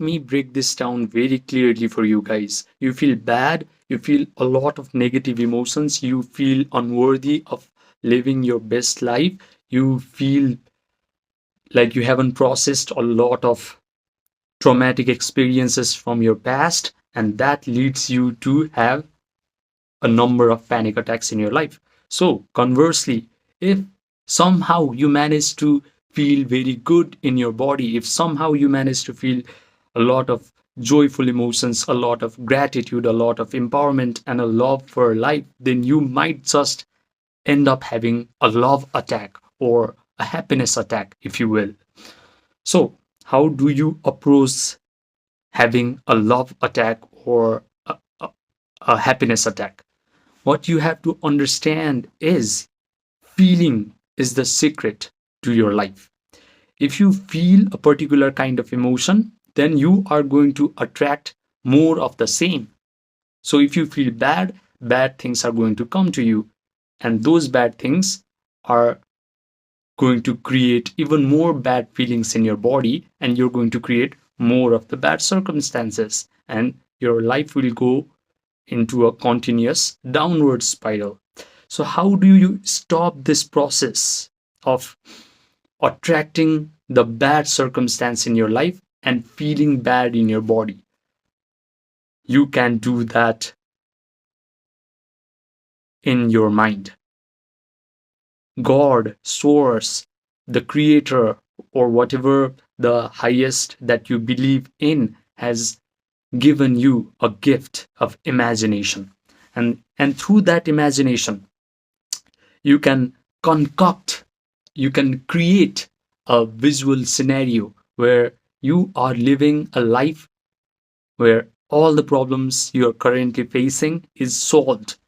let me break this down very clearly for you guys. You feel bad, you feel a lot of negative emotions, you feel unworthy of living your best life, you feel like you haven't processed a lot of traumatic experiences from your past, and that leads you to have a number of panic attacks in your life. So, conversely, if somehow you manage to feel very good in your body, if somehow you manage to feel a lot of joyful emotions, a lot of gratitude, a lot of empowerment, and a love for life, then you might just end up having a love attack or a happiness attack, if you will. So, how do you approach having a love attack or a happiness attack? What you have to understand is feeling is the secret to your life. If you feel a particular kind of emotion, then you are going to attract more of the same. So if you feel bad, bad things are going to come to you. And those bad things are going to create even more bad feelings in your body, and you're going to create more of the bad circumstances. And your life will go into a continuous downward spiral. So, how do you stop this process of attracting the bad circumstance in your life and feeling bad in your body? You can do that in your mind. God, Source, the Creator, or whatever the highest that you believe in has given you a gift of imagination. And through that imagination, you can concoct, you can create a visual scenario where you are living a life where all the problems you are currently facing is solved.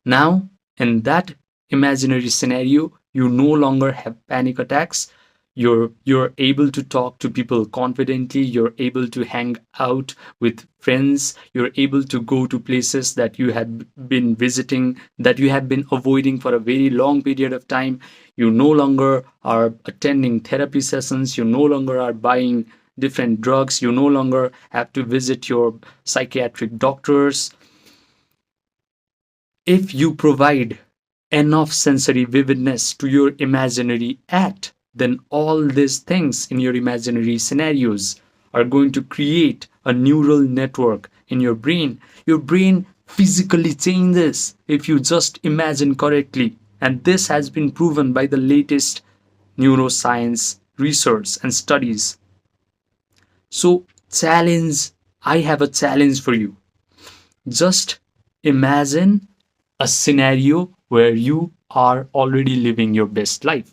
Now, in that imaginary scenario, you no longer have panic attacks. You're able to talk to people confidently. You're able to hang out with friends. You're able to go to places that you have been visiting, that you have been avoiding for a very long period of time. You no longer are attending therapy sessions. You no longer are buying different drugs. You no longer have to visit your psychiatric doctors. If you provide enough sensory vividness to your imaginary act, then all these things in your imaginary scenarios are going to create a neural network in your brain. Your brain physically changes if you just imagine correctly. And this has been proven by the latest neuroscience research and studies. So, I have a challenge for you. Just imagine a scenario where you are already living your best life.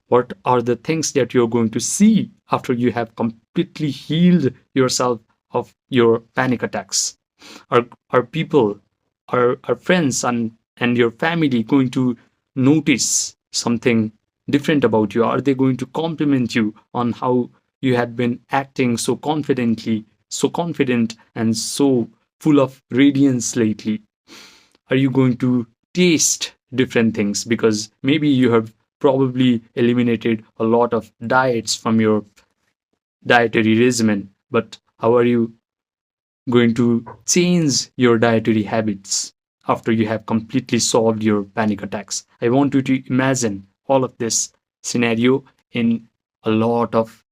What are the things that you're going to see after you have completely healed yourself of your panic attacks? Are people, are friends, and your family going to notice something different about you? Are they going to compliment you on how you have been acting so confidently, so confident, and so full of radiance lately? Are you going to taste different things because maybe you have probably eliminated a lot of diets from your dietary regimen, but how are you going to change your dietary habits after you have completely solved your panic attacks? I want you to imagine all of this scenario in a lot of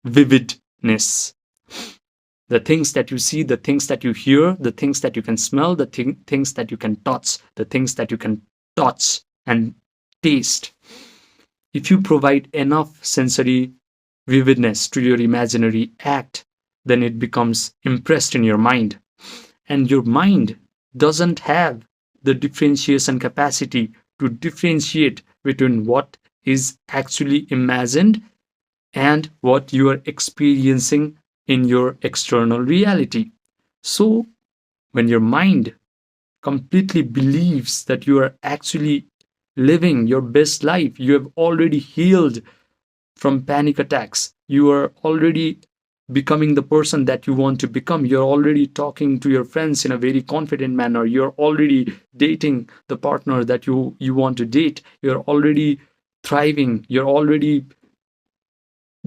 vividness. The things that you see, the things that you hear, the things that you can smell, the things that you can touch, the things that you can touch and taste. If you provide enough sensory vividness to your imaginary act, then it becomes impressed in your mind. And your mind doesn't have the differentiation capacity to differentiate between what is actually imagined and what you are experiencing in your external reality. So, when your mind completely believes that you are actually living your best life, you have already healed from panic attacks, you are already becoming the person that you want to become, you're already talking to your friends in a very confident manner, you're already dating the partner that you want to date, you're already thriving, you're already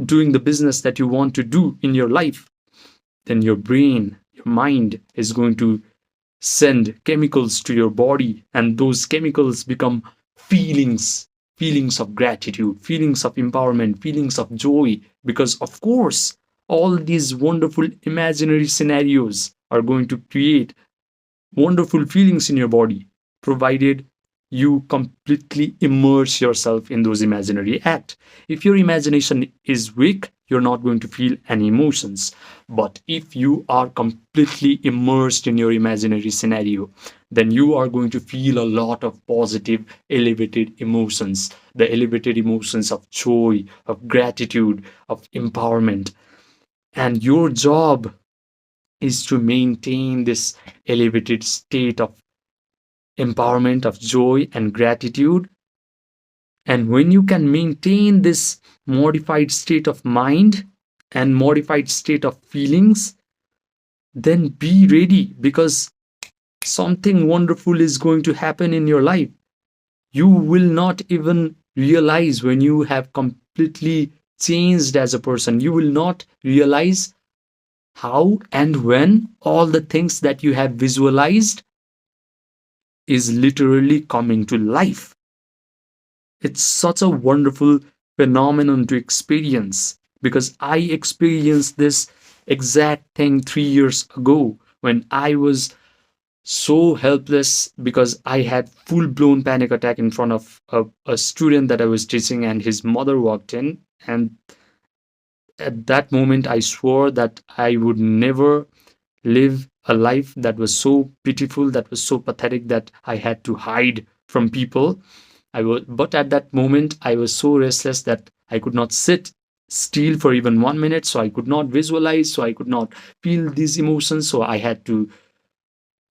doing the business that you want to do in your life, then your brain, your mind is going to send chemicals to your body, and those chemicals become feelings, feelings of gratitude, feelings of empowerment, feelings of joy, because of course all these wonderful imaginary scenarios are going to create wonderful feelings in your body, provided you completely immerse yourself in those imaginary acts. If your imagination is weak, you're not going to feel any emotions. But if you are completely immersed in your imaginary scenario, then you are going to feel a lot of positive, elevated emotions. The elevated emotions of joy, of gratitude, of empowerment. And your job is to maintain this elevated state of empowerment, of joy and gratitude. And when you can maintain this modified state of mind and modified state of feelings, then be ready, because something wonderful is going to happen in your life. You will not even realize when you have completely changed as a person. You will not realize how and when all the things that you have visualized is literally coming to life. It's such a wonderful phenomenon to experience, because I experienced this exact thing 3 years ago when I was so helpless because I had full blown panic attack in front of a student that I was teaching, and his mother walked in. And at that moment, I swore that I would never live a life that was so pitiful, that was so pathetic, that I had to hide from people. But at that moment, I was so restless that I could not sit still for even 1 minute. So I could not visualize, so I could not feel these emotions. So I had to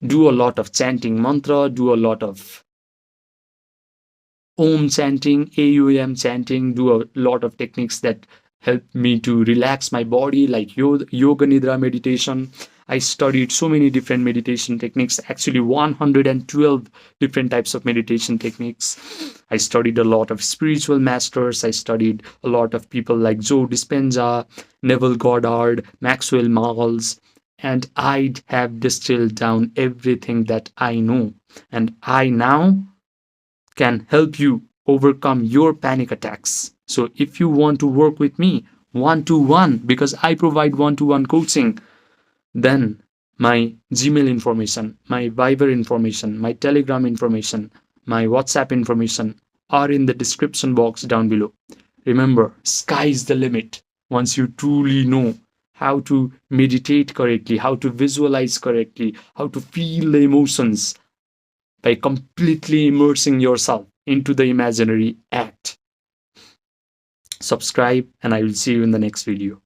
do a lot of chanting mantra, do a lot of Om chanting, AUM chanting, do a lot of techniques that help me to relax my body, like yoga nidra meditation. I studied so many different meditation techniques, actually 112 different types of meditation techniques. I studied a lot of spiritual masters. I studied a lot of people like Joe Dispenza, Neville Goddard, Maxwell Maltz, and I have distilled down everything that I know. And I now can help you overcome your panic attacks. So if you want to work with me one to one, because I provide one to one coaching, then my Gmail information, my Viber information, my Telegram information, my WhatsApp information are in the description box down below. Remember, sky's the limit. Once you truly know how to meditate correctly, how to visualize correctly, how to feel the emotions, by completely immersing yourself into the imaginary act. Subscribe, and I will see you in the next video.